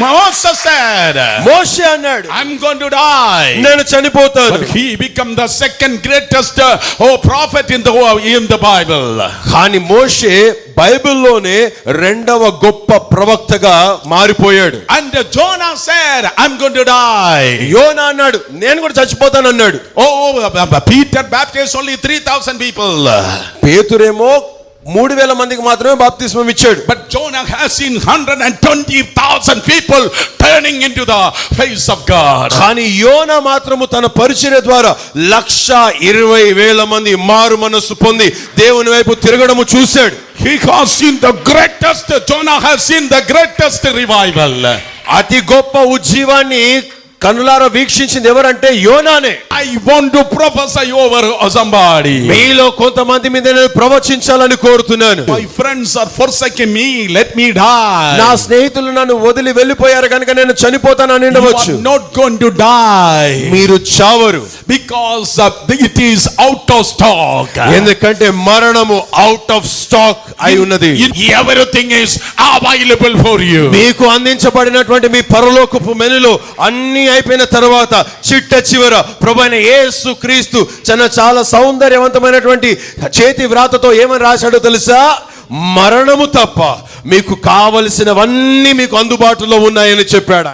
Moses said, మోషే అన్నాడు, I'm going to die. నేను చనిపోతాను. But he became the second greatest prophet in the Bible. కానీ మోషే బైబిల్లోనే రెండవ గొప్ప ప్రవక్తగా మారిపోయాడు. And Jonah said, I'm going to die. యోనా అన్నాడు, నేను కూడా చచ్చిపోతాను అన్నాడు. Peter baptized only 3,000 people. పేతురేమో 3,000 మందికి మాత్రమే బాప్తిస్మం ఇచ్చాడు. But Jonah has seen 120,000 people turning into the face of God. కానీ యోనా మాత్రము తన పరిచర్య ద్వారా 120,000 మంది మారు మనస్సు పొంది దేవుని వైపు తిరగడము చూశాడు. He has seen the greatest, Jonah has seen the greatest revival. అతి గొప్ప ఉజ్జీవాన్ని కనులారా వీక్షించింది ఎవరంటే యోనానే. I want to prophesy over somebody. మీలో కొంతమంది మీద నేను ప్రవచించాలని కోరుతున్నాను. My friends are forsaking me, let me die. నా స్నేహితులు నన్ను వదిలి వెళ్ళిపోయారు కనుక నేను చనిపోతానని ఉండవచ్చు. You are not going to die. మీరు చావరు. Because it is out of stock. ఎందుకంటే మరణము అవుట్ ఆఫ్ స్టాక్ అయి ఉన్నది. Everything is available for you. మీకు అందించబడినటువంటి మీ పరలోకపు మెనులో అన్ని అయిపోయిన తర్వాత చిట్ట చివర ప్రభువైన యేసు క్రీస్తు చాలా సౌందర్యవంతమైనటువంటి చేతి వ్రాతతో ఏమని రాశాడో తెలుసా? మరణము తప్ప మీకు కావలసినవన్నీ మీకు అందుబాటులో ఉన్నాయని చెప్పాడు.